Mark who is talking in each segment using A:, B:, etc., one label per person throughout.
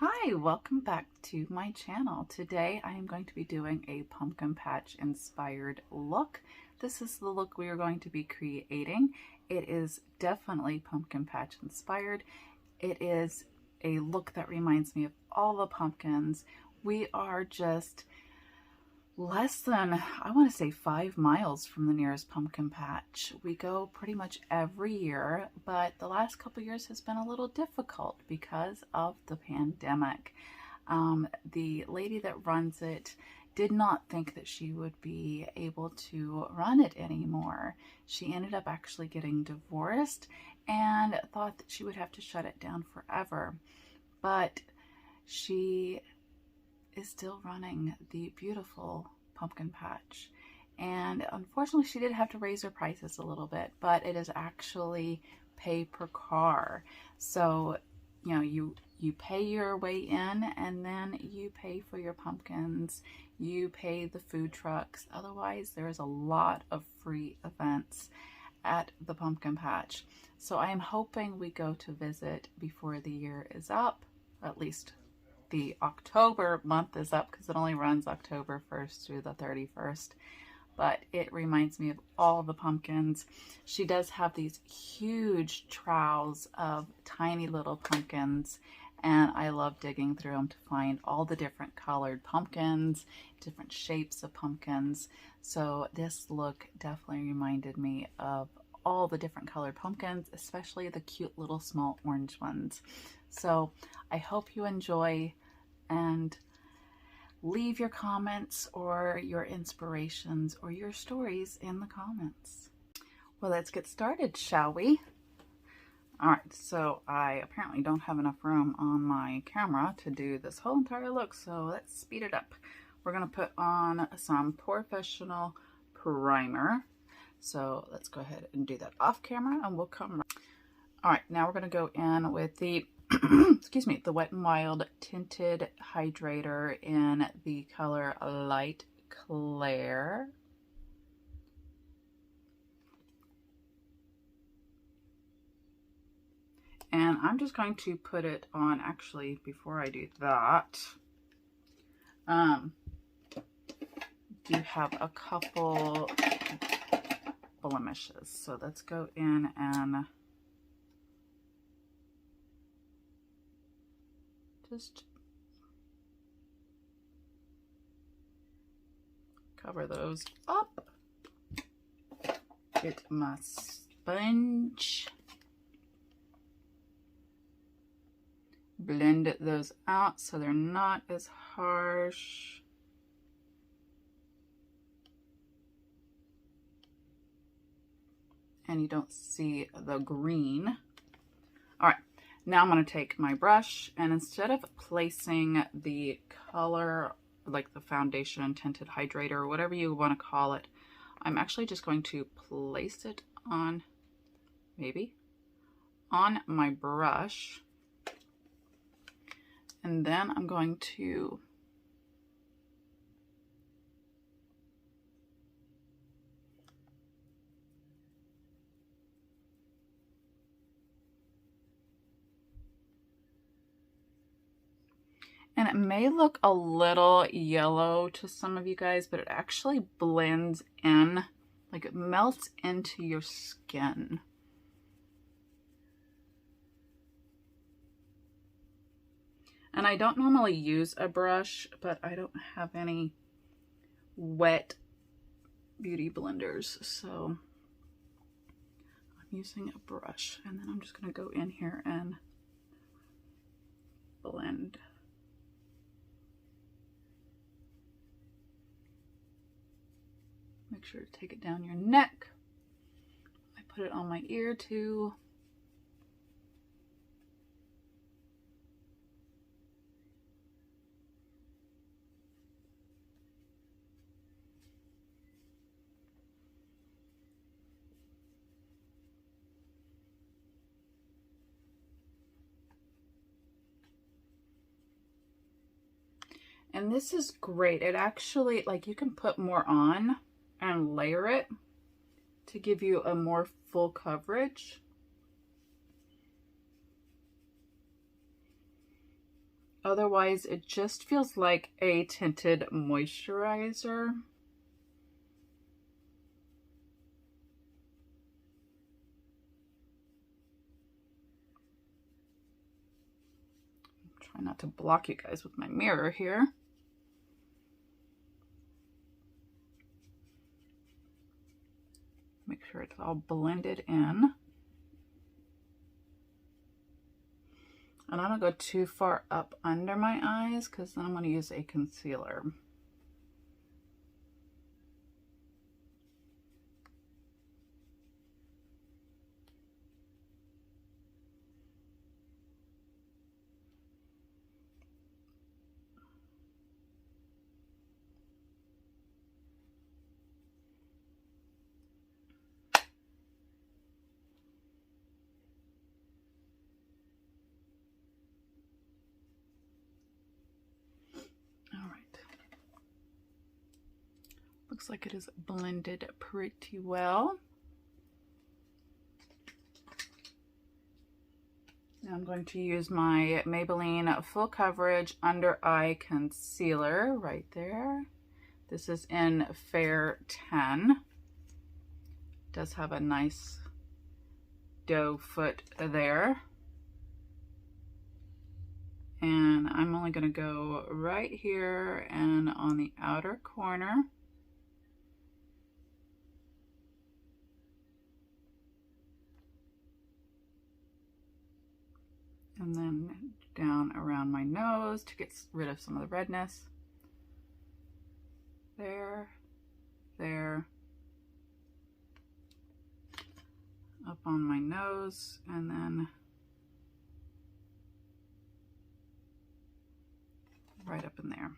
A: Hi, welcome back to my channel. Today I am going to be doing a pumpkin patch inspired look. This is the look we are going to be creating. It is definitely pumpkin patch inspired. It is a look that reminds me of all the pumpkins. We are just less than, I want to say 5 miles from the nearest pumpkin patch. We go pretty much every year, but the last couple years has been a little difficult because of the pandemic. The lady that runs it did not think that she would be able to run it anymore. She ended up actually getting divorced and thought that she would have to shut it down forever. But she is still running the beautiful pumpkin patch, and unfortunately she did have to raise her prices a little bit, but it is actually pay per car. So you know, you pay your way in and then you pay for your pumpkins, you pay the food trucks. Otherwise there's a lot of free events at the pumpkin patch. So I am hoping we go to visit before the year is up, at least the October month is up, because it only runs October 1st through the 31st. But it reminds me of all the pumpkins. She does have these huge trowels of tiny little pumpkins, and I love digging through them to find all the different colored pumpkins, different shapes of pumpkins. So this look definitely reminded me of all the different colored pumpkins, especially the cute little small orange ones. So I hope you enjoy, and leave your comments or your inspirations or your stories in the comments. Well, let's get started, shall we? All right, so I apparently don't have enough room on my camera to do this whole entire look, so let's speed it up. We're gonna put on some Porefessional Primer. So let's go ahead and do that off camera and we'll come right. All right, now we're gonna go in with the excuse me, the Wet n Wild Tinted Hydrater in the color Light Clair. And I'm just going to put it on, actually, before I do that, do have a couple blemishes. So let's go in and just cover those up. Get my sponge. Blend those out so they're not as harsh. And you don't see the green. All right. Now I'm going to take my brush, and instead of placing the color, like the foundation, tinted hydrator, or whatever you want to call it, I'm actually just going to place it on, maybe, on my brush. And then I'm going to and it may look a little yellow to some of you guys, but it actually blends in, like it melts into your skin. And I don't normally use a brush, but I don't have any wet beauty blenders, so I'm using a brush. And then I'm just going to go in here and blend. Make sure to take it down your neck. I put it on my ear too. And this is great. It actually, like, you can put more on and layer it to give you a more full coverage. Otherwise, it just feels like a tinted moisturizer. Try not to block you guys with my mirror here. Make sure it's all blended in. And I don't go too far up under my eyes because then I'm going to use a concealer. Looks like it is blended pretty well. Now I'm going to use my Maybelline Full Coverage Under Eye Concealer right there. This is in Fair 10. It does have a nice doe foot there. And I'm only going to go right here and on the outer corner. And then down around my nose to get rid of some of the redness. There, there, up on my nose, and then right up in there.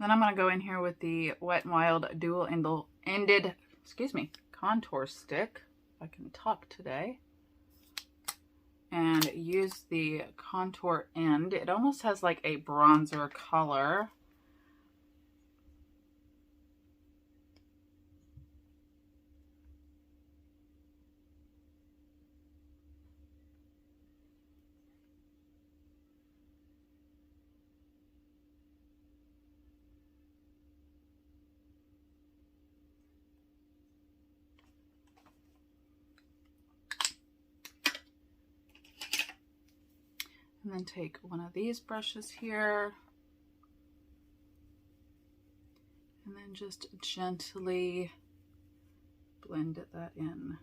A: Then I'm going to go in here with the Wet n Wild dual-ended, contour stick, if I can talk today, and use the contour end. It almost has like a bronzer color. And then take one of these brushes here and then just gently blend that in.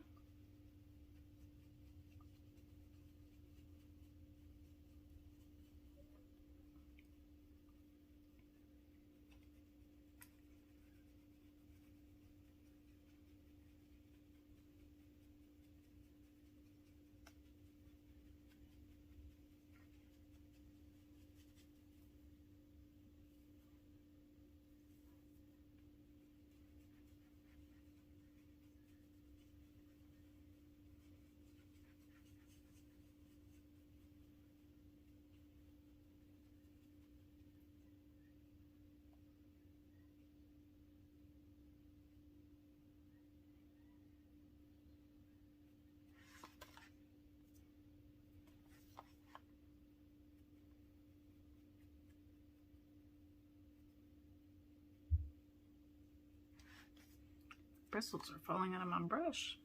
A: Bristles are falling out of my brush.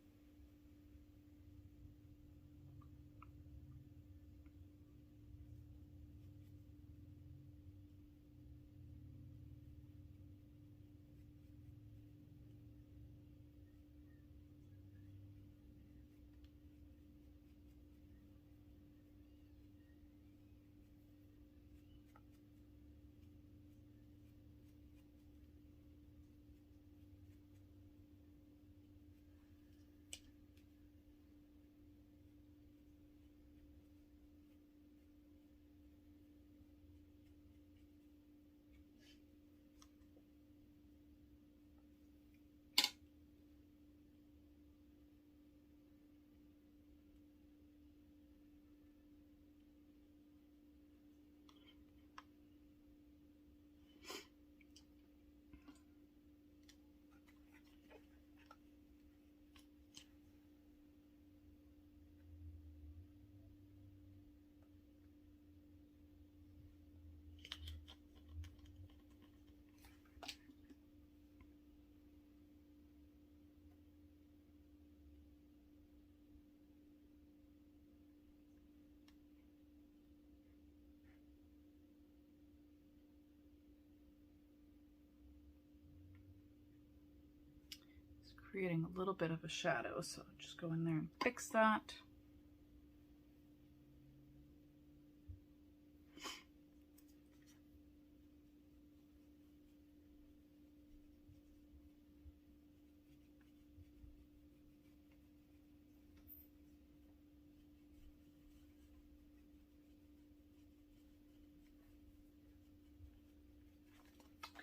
A: creating a little bit of a shadow, so just go in there and fix that.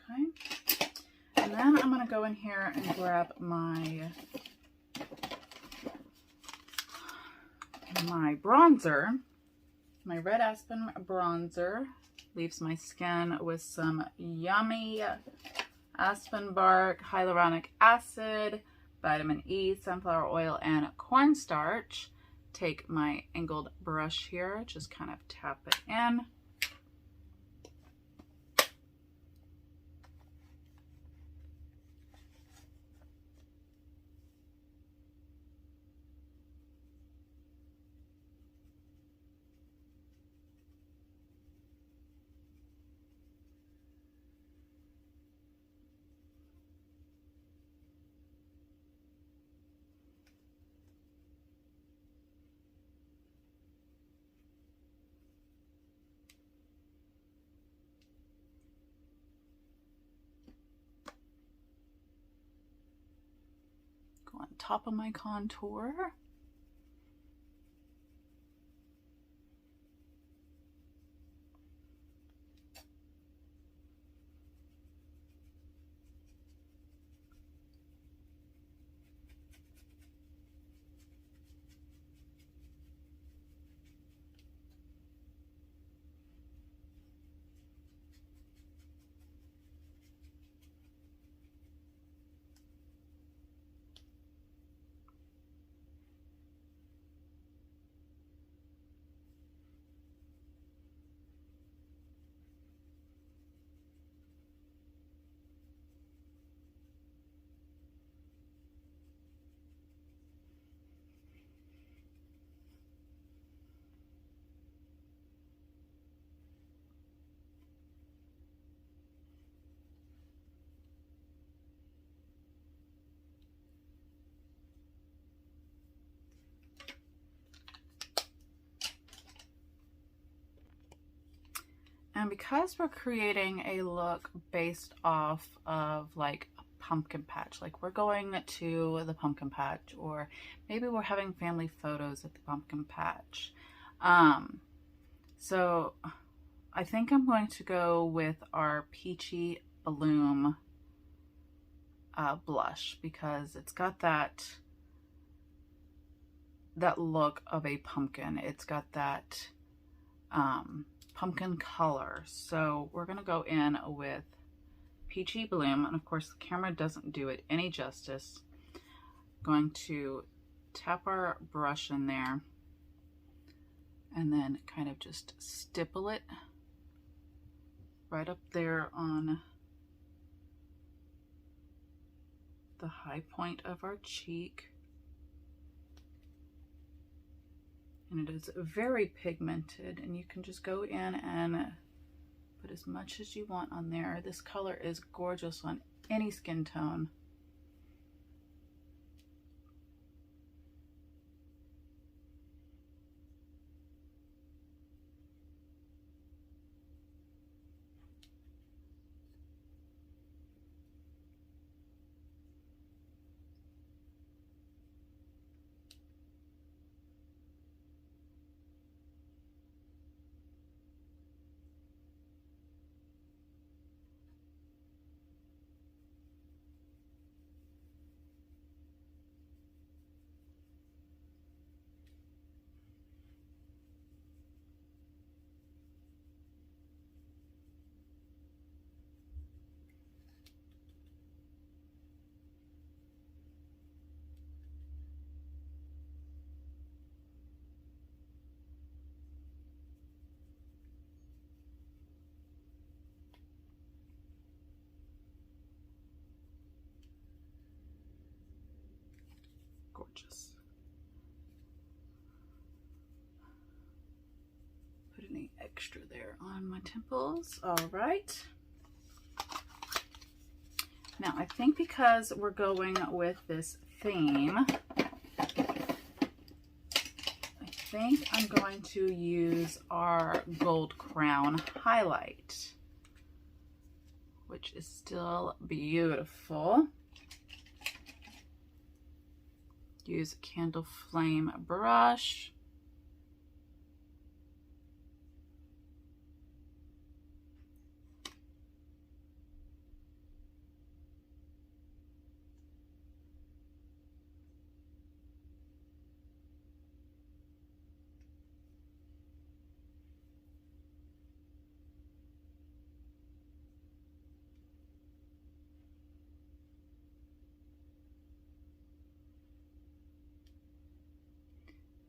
A: Okay, and then I'm going to go in here and grab my bronzer, my red Aspen bronzer. Leaves my skin with some yummy aspen bark, hyaluronic acid, vitamin E, sunflower oil, and cornstarch. Take my angled brush here, just kind of tap it in. Go on top of my contour. And because we're creating a look based off of like a pumpkin patch, like we're going to the pumpkin patch, or maybe we're having family photos at the pumpkin patch. So I think I'm going to go with our Peachy Bloom blush, because it's got that look of a pumpkin. It's got that pumpkin color. So we're going to go in with Peachy Bloom, and of course the camera doesn't do it any justice. Going to tap our brush in there and then kind of just stipple it right up there on the high point of our cheek. And it is very pigmented, and you can just go in and put as much as you want on there. This color is gorgeous on any skin tone. Gorgeous. Put any extra there on my temples. All right. Now I think because we're going with this theme, I think I'm going to use our Gold Crown highlight, which is still beautiful. Use a candle flame brush.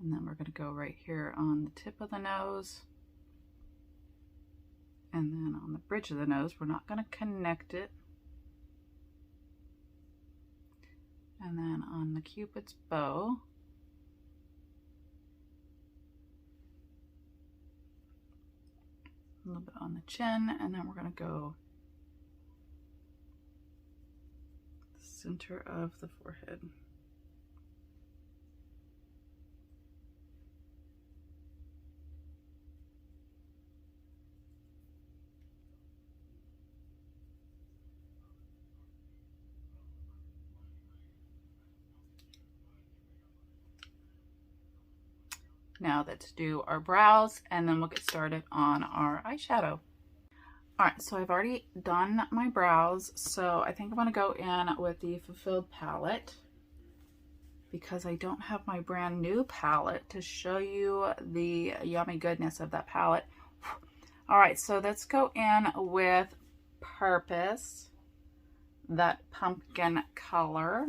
A: And then we're going to go right here on the tip of the nose. And then on the bridge of the nose, we're not going to connect it. And then on the Cupid's bow, a little bit on the chin, and then we're going to go center of the forehead. Now let's do our brows, and then we'll get started on our eyeshadow. All right, so I've already done my brows, so I think I'm gonna go in with the Fulfilled palette because I don't have my brand new palette to show you the yummy goodness of that palette. All right, so let's go in with Purpose, that pumpkin color.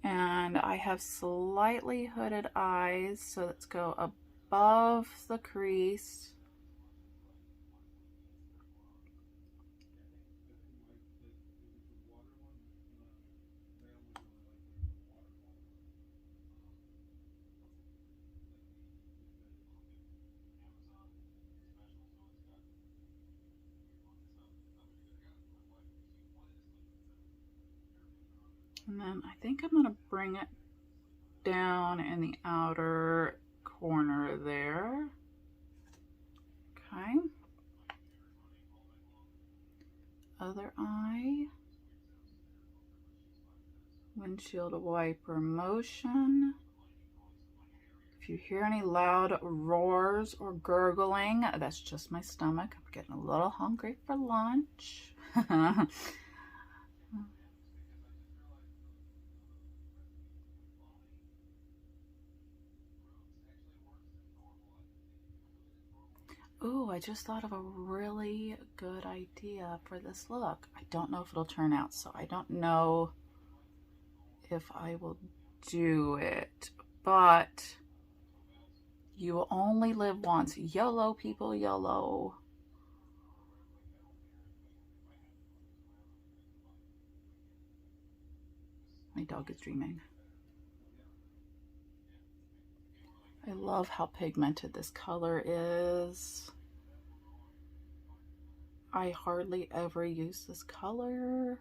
A: And I have slightly hooded eyes, so let's go above the crease. And then I think I'm going to bring it down in the outer corner there. Okay. Other eye. Windshield wiper motion. If you hear any loud roars or gurgling, that's just my stomach. I'm getting a little hungry for lunch. Ooh, I just thought of a really good idea for this look. I don't know if it'll turn out, so I don't know if I will do it, but you will only live once. YOLO, people, YOLO. My dog is dreaming. I love how pigmented this color is. I hardly ever use this color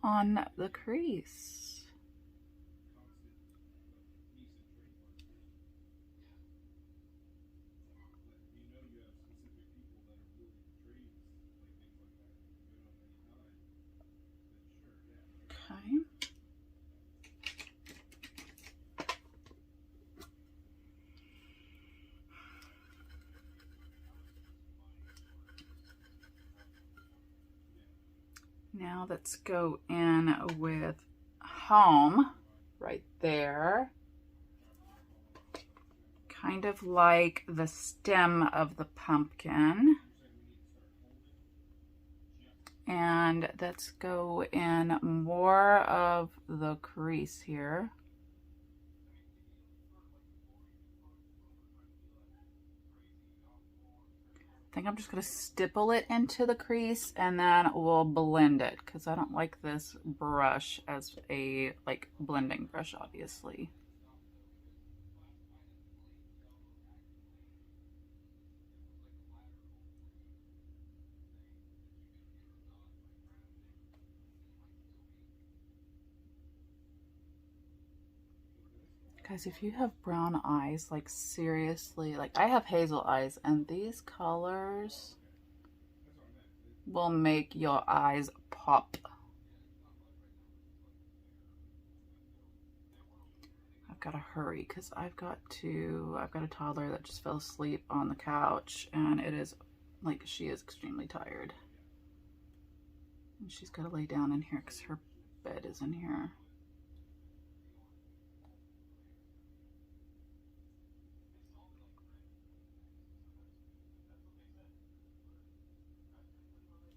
A: on the crease. Okay. Now let's go in with Home right there. Kind of like the stem of the pumpkin. And let's go in more of the crease here. I think I'm just going to stipple it into the crease and then we'll blend it because I don't like this brush as a blending brush, obviously. Guys, if you have brown eyes, like seriously, like I have hazel eyes, and these colors will make your eyes pop. I've got to hurry because I've got a toddler that just fell asleep on the couch, and it is like she is extremely tired. And she's got to lay down in here because her bed is in here.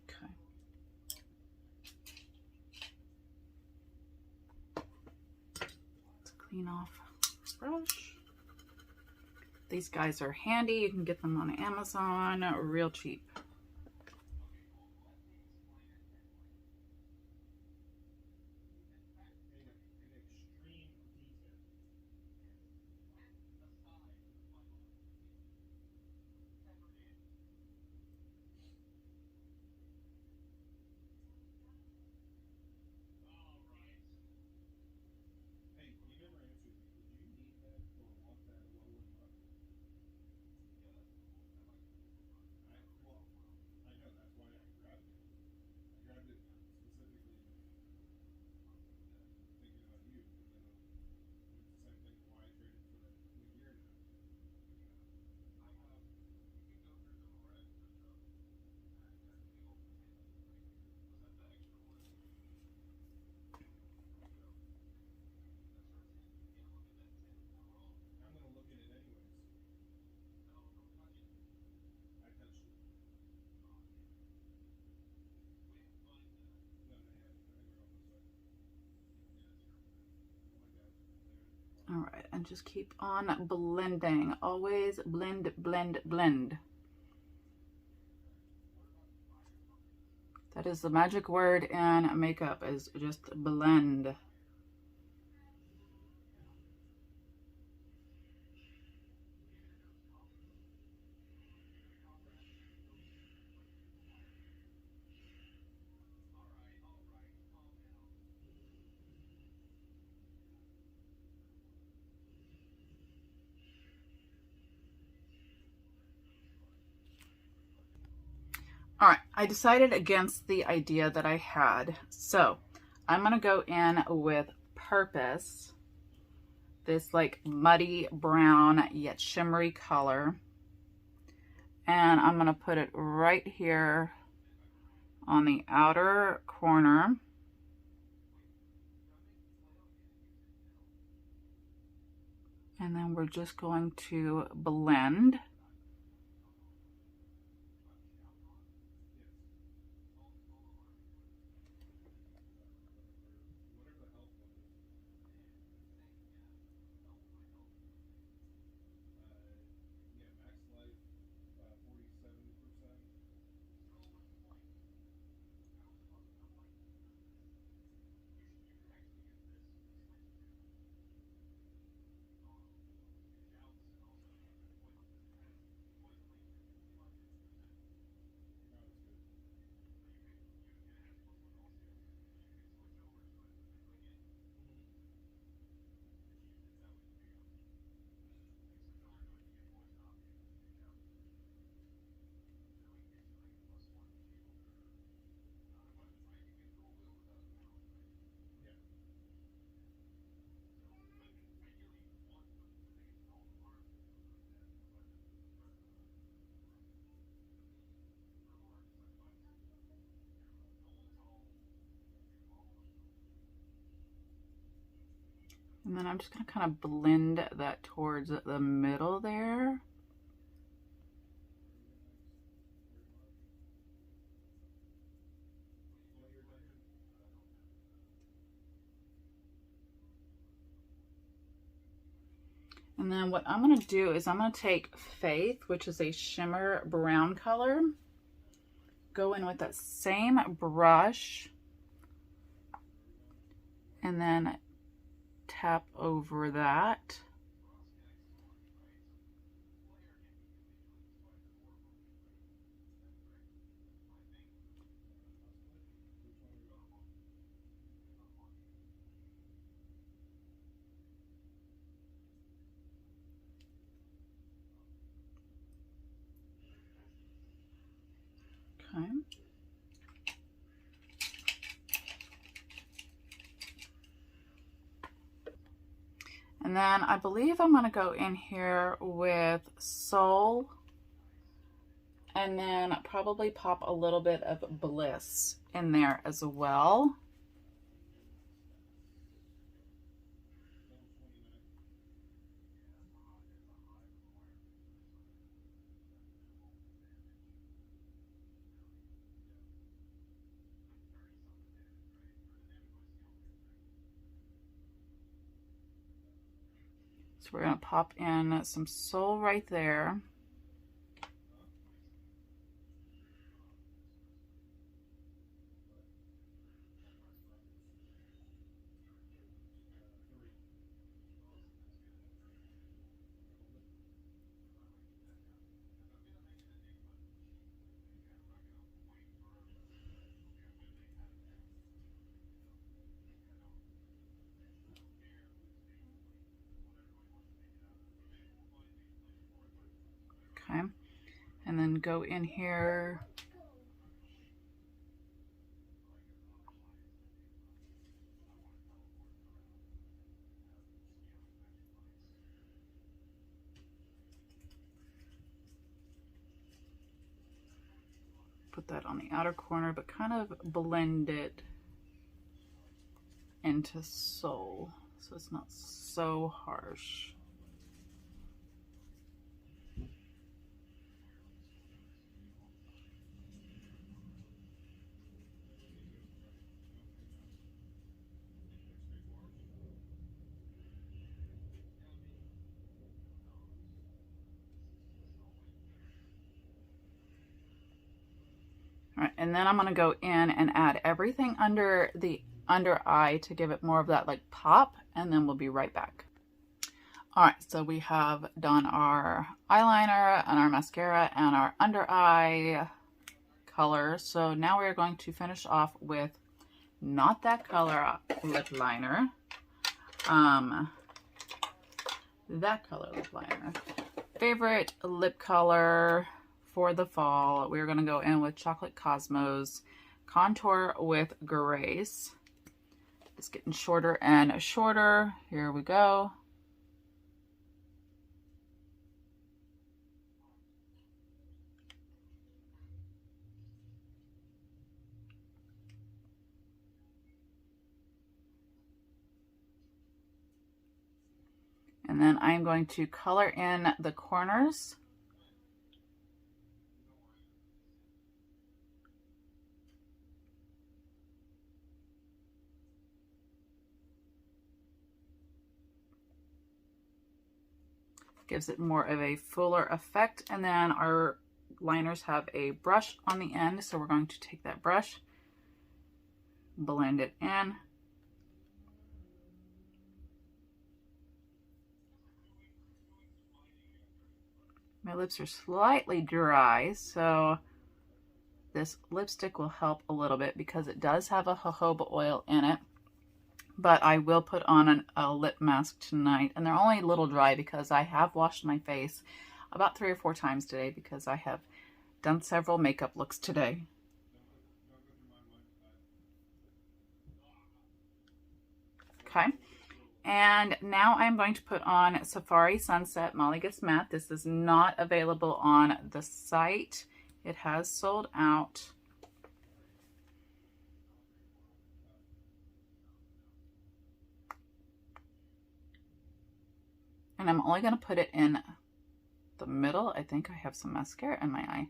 A: Okay. Let's clean off the brush. These guys are handy. You can get them on Amazon real cheap. All right, and just keep on blending. Always blend, blend, blend. That is the magic word in makeup, is just blend. All right, I decided against the idea that I had. So I'm gonna go in with Purpose, this like muddy brown yet shimmery color. And I'm gonna put it right here on the outer corner. And then we're just going to blend. And then I'm just gonna kind of blend that towards the middle there. And then what I'm gonna do is I'm gonna take Faith, which is a shimmer brown color, go in with that same brush, and then tap over that. And then I believe I'm going to go in here with Soul, and then probably pop a little bit of Bliss in there as well. So we're going to pop in some Soul right there. Okay, and then go in here. Put that on the outer corner, but kind of blend it into Soul so it's not so harsh. All right, and then I'm going to go in and add everything under the under eye to give it more of that like pop, and then we'll be right back. All right, so we have done our eyeliner and our mascara and our under eye color. So now we're going to finish off with not that color lip liner, that color lip liner. Favorite lip color for the fall, we're going to go in with Chocolate Cosmos Contour with Grace. It's getting shorter and shorter. Here we go. And then I'm going to color in the corners. Gives it more of a fuller effect. And then our liners have a brush on the end, so we're going to take that brush, blend it in. My lips are slightly dry, so this lipstick will help a little bit because it does have a jojoba oil in it. But I will put on a lip mask tonight, and they're only a little dry because I have washed my face about 3 or 4 times today because I have done several makeup looks today. Okay, and now I'm going to put on Safari Sunset Molly Gets Matte. This is not available on the site. It has sold out. And I'm only going to put it in the middle. I think I have some mascara in my eye.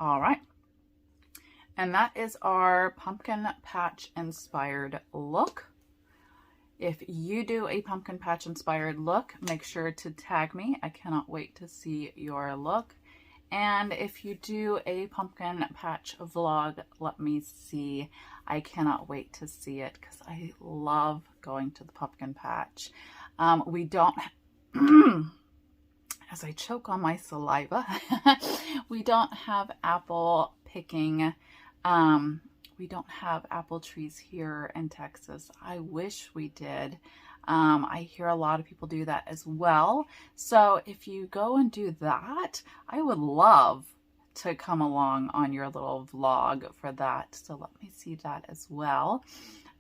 A: All right. And that is our pumpkin patch inspired look. If you do a pumpkin patch inspired look, make sure to tag me. I cannot wait to see your look. And if you do a pumpkin patch vlog, let me see. I cannot wait to see it because I love going to the pumpkin patch. We don't, as I choke on my saliva, we don't have apple picking. we don't have apple trees here in Texas. I wish we did. I hear a lot of people do that as well. So if you go and do that, I would love to come along on your little vlog for that. So let me see that as well.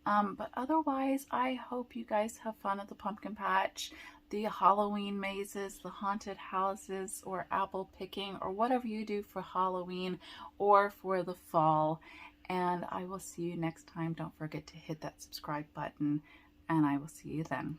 A: But otherwise, I hope you guys have fun at the pumpkin patch, the Halloween mazes, the haunted houses, or apple picking, or whatever you do for Halloween or for the fall. And I will see you next time. Don't forget to hit that subscribe button, and I will see you then.